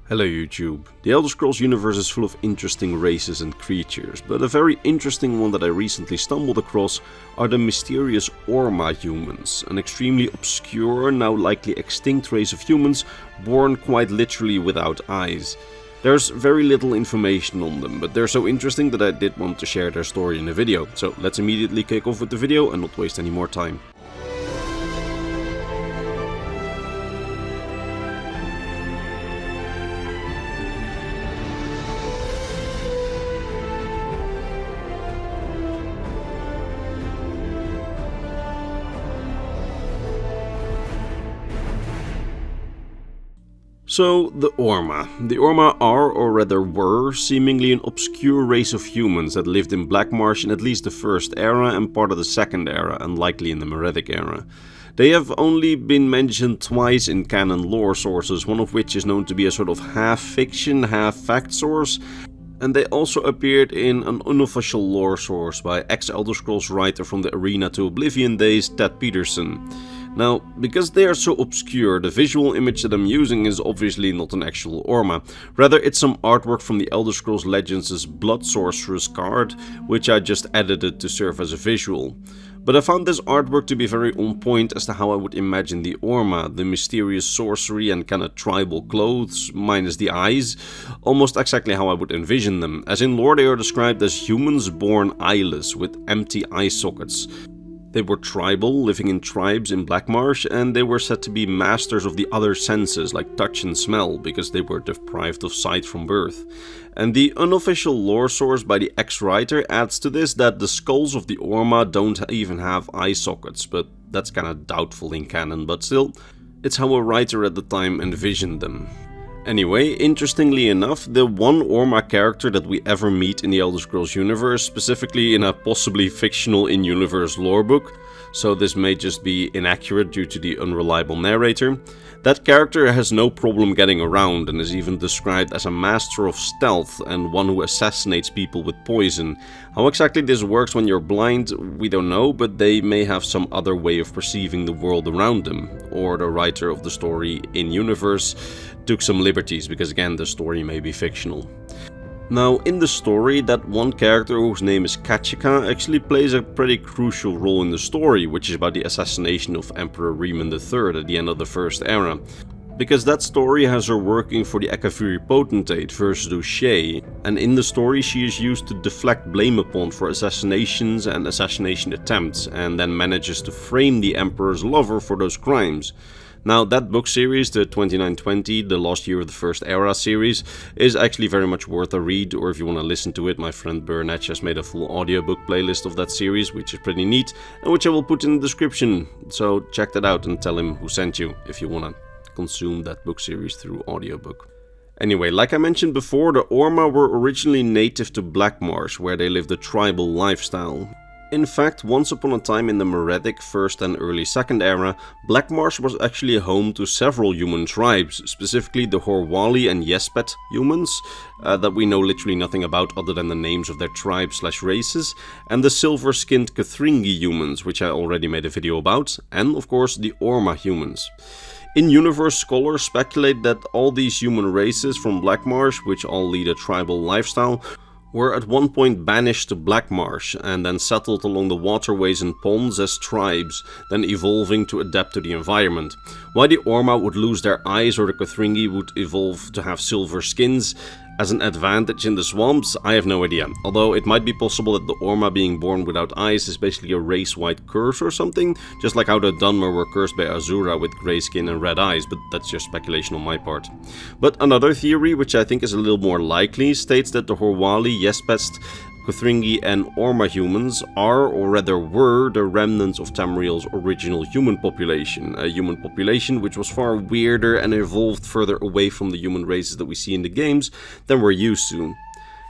Hello YouTube. The Elder Scrolls universe is full of interesting races and creatures, but a very interesting one that I recently stumbled across are the mysterious Orma humans, an extremely obscure, now likely extinct race of humans born quite literally without eyes. There's very little information on them, but they're so interesting that I did want to share their story in a video, so let's immediately kick off with the video and not waste any more time. So, the Orma. The Orma are, or rather were, seemingly an obscure race of humans that lived in Black Marsh in at least the First Era and part of the Second Era, and likely in the Meretic Era. They have only been mentioned twice in canon lore sources, one of which is known to be a sort of half-fiction, half-fact source, and they also appeared in an unofficial lore source by ex-Elder Scrolls writer from the Arena to Oblivion days, Ted Peterson. Now, because they are so obscure, the visual image that I'm using is obviously not an actual Orma. Rather, it's some artwork from the Elder Scrolls Legends' Blood Sorcerer's card, which I just edited to serve as a visual. But I found this artwork to be very on point as to how I would imagine the Orma, the mysterious sorcery and kinda tribal clothes, minus the eyes, almost exactly how I would envision them, as in lore they are described as humans born eyeless, with empty eye sockets. They were tribal, living in tribes in Black Marsh, and they were said to be masters of the other senses, like touch and smell, because they were deprived of sight from birth. And the unofficial lore source by the ex-writer adds to this that the skulls of the Orma don't even have eye sockets, but that's kinda doubtful in canon, but still, it's how a writer at the time envisioned them. Anyway, interestingly enough, the one Orma character that we ever meet in the Elder Scrolls universe, specifically in a possibly fictional in-universe lore book, so this may just be inaccurate due to the unreliable narrator, that character has no problem getting around and is even described as a master of stealth and one who assassinates people with poison. How exactly this works when you're blind, we don't know, but they may have some other way of perceiving the world around them, or the writer of the story in-universe took some liberties, because again, the story may be fictional. Now, in the story, that one character whose name is Kachika actually plays a pretty crucial role in the story, which is about the assassination of Emperor Reman III at the end of the First Era. Because that story has her working for the Akaviri Potentate versus Duché, and in the story she is used to deflect blame upon for assassinations and assassination attempts, and then manages to frame the Emperor's lover for those crimes. Now, that book series, the 2920, the last year of the First Era series, is actually very much worth a read, or if you want to listen to it, my friend Burnett has made a full audiobook playlist of that series, which is pretty neat, and which I will put in the description, so check that out and tell him who sent you, if you want to consume that book series through audiobook. Anyway, like I mentioned before, the Orma were originally native to Black Marsh, where they lived a tribal lifestyle. In fact, once upon a time in the Meretic First and early Second Era, Black Marsh was actually home to several human tribes, specifically the Horwali and Yespet humans, that we know literally nothing about other than the names of their tribes/races, and the silver-skinned Kthringi humans, which I already made a video about, and of course the Orma humans. In-universe scholars speculate that all these human races from Black Marsh, which all lead a tribal lifestyle, were at one point banished to Black Marsh and then settled along the waterways and ponds as tribes, then evolving to adapt to the environment. Why the Orma would lose their eyes or the Kthringi would evolve to have silver skins as an advantage in the swamps, I have no idea. Although it might be possible that the Orma being born without eyes is basically a race-wide curse or something, just like how the Dunmer were cursed by Azura with grey skin and red eyes, but that's just speculation on my part. But another theory, which I think is a little more likely, states that the Horwali, Yespest, Kthringi and Orma humans are, or rather were, the remnants of Tamriel's original human population. A human population which was far weirder and evolved further away from the human races that we see in the games than we're used to.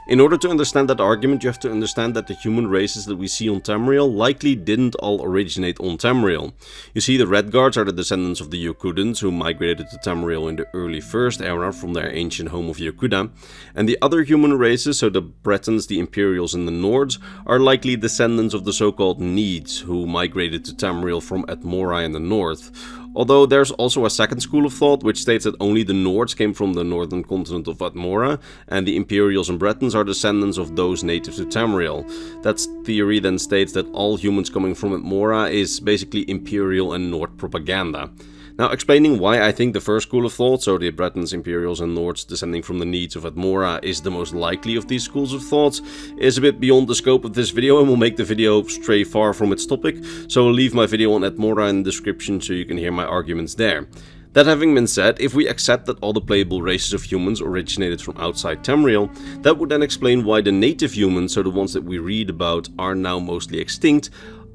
In order to understand that argument, you have to understand that the human races that we see on Tamriel likely didn't all originate on Tamriel. You see, the Redguards are the descendants of the Yokudans, who migrated to Tamriel in the early First Era from their ancient home of Yokuda, and the other human races, so the Bretons, the Imperials and the Nords, are likely descendants of the so-called Needs, who migrated to Tamriel from Atmora in the north. Although there's also a second school of thought which states that only the Nords came from the northern continent of Atmora, and the Imperials and Bretons are descendants of those native to Tamriel. That theory then states that all humans coming from Atmora is basically Imperial and Nord propaganda. Now, explaining why I think the first school of thought, so the Bretons, Imperials and Nords descending from the needs of Atmora, is the most likely of these schools of thought, is a bit beyond the scope of this video and will make the video stray far from its topic, so I'll leave my video on Atmora in the description so you can hear my arguments there. That having been said, if we accept that all the playable races of humans originated from outside Tamriel, that would then explain why the native humans, so the ones that we read about, are now mostly extinct,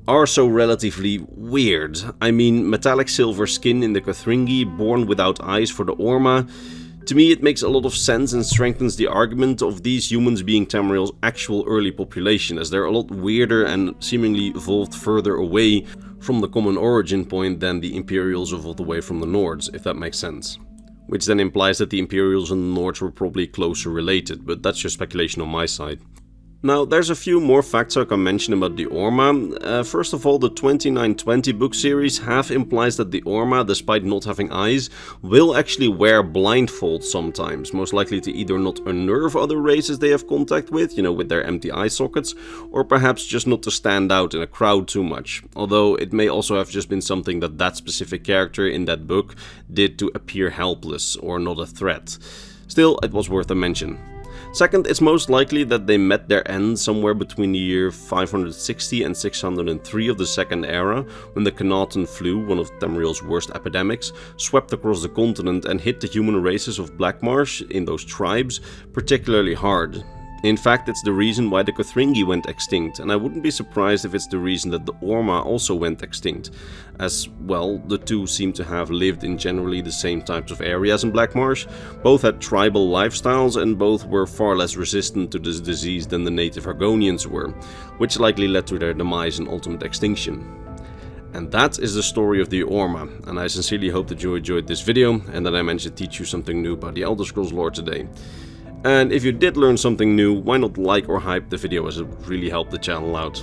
are so relatively weird. I mean, metallic silver skin in the Kothringi, born without eyes for the Orma. To me, it makes a lot of sense and strengthens the argument of these humans being Tamriel's actual early population, as they're a lot weirder and seemingly evolved further away from the common origin point than the Imperials evolved away from the Nords, if that makes sense. Which then implies that the Imperials and the Nords were probably closer related, but that's just speculation on my side. Now, there's a few more facts I can mention about the Orma. First of all, the 2920 book series half implies that the Orma, despite not having eyes, will actually wear blindfolds sometimes, most likely to either not unnerve other races they have contact with, with their empty eye sockets, or perhaps just not to stand out in a crowd too much, although it may also have just been something that that specific character in that book did to appear helpless or not a threat. Still, it was worth a mention. Second, it's most likely that they met their end somewhere between the year 560 and 603 of the Second Era, when the Knahaten flu, one of Tamriel's worst epidemics, swept across the continent and hit the human races of Black Marsh, in those tribes, particularly hard. In fact, it's the reason why the Kothringi went extinct, and I wouldn't be surprised if it's the reason that the Orma also went extinct, as, well, the two seem to have lived in generally the same types of areas in Black Marsh, both had tribal lifestyles, and both were far less resistant to this disease than the native Argonians were, which likely led to their demise and ultimate extinction. And that is the story of the Orma, and I sincerely hope that you enjoyed this video, and that I managed to teach you something new about the Elder Scrolls lore today. And if you did learn something new, why not like or hype the video, as it would really help the channel out.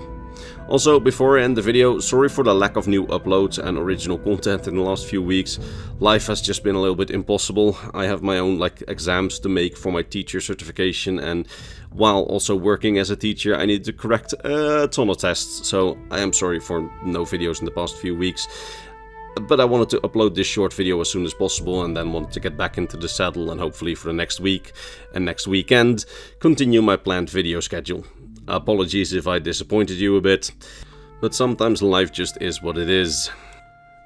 Also, before I end the video, sorry for the lack of new uploads and original content in the last few weeks. Life has just been a little bit impossible. I have my own exams to make for my teacher certification, and while also working as a teacher, I need to correct a ton of tests, so I am sorry for no videos in the past few weeks. But I wanted to upload this short video as soon as possible, and then wanted to get back into the saddle and hopefully for the next week and next weekend continue my planned video schedule. Apologies if I disappointed you a bit, but sometimes life just is what it is.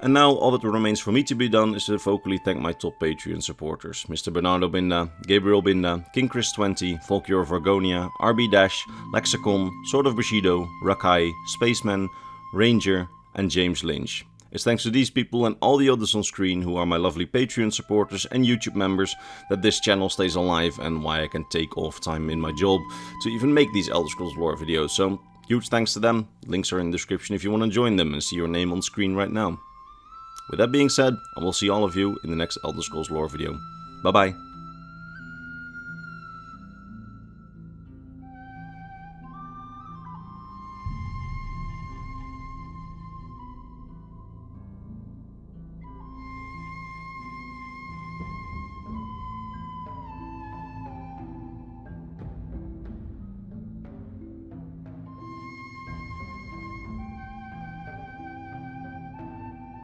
And now all that remains for me to be done is to vocally thank my top Patreon supporters: Mr. Bernardo Binda, Gabriel Binda, King Chris 20, Volkior of Argonia, RB Dash, Lexicon, Sword of Bushido, Rakai, Spaceman, Ranger and James Lynch. It's thanks to these people and all the others on screen who are my lovely Patreon supporters and YouTube members that this channel stays alive, and why I can take off time in my job to even make these Elder Scrolls lore videos, so huge thanks to them. Links are in the description if you want to join them and see your name on screen right now. With that being said, I will see all of you in the next Elder Scrolls lore video. Bye bye.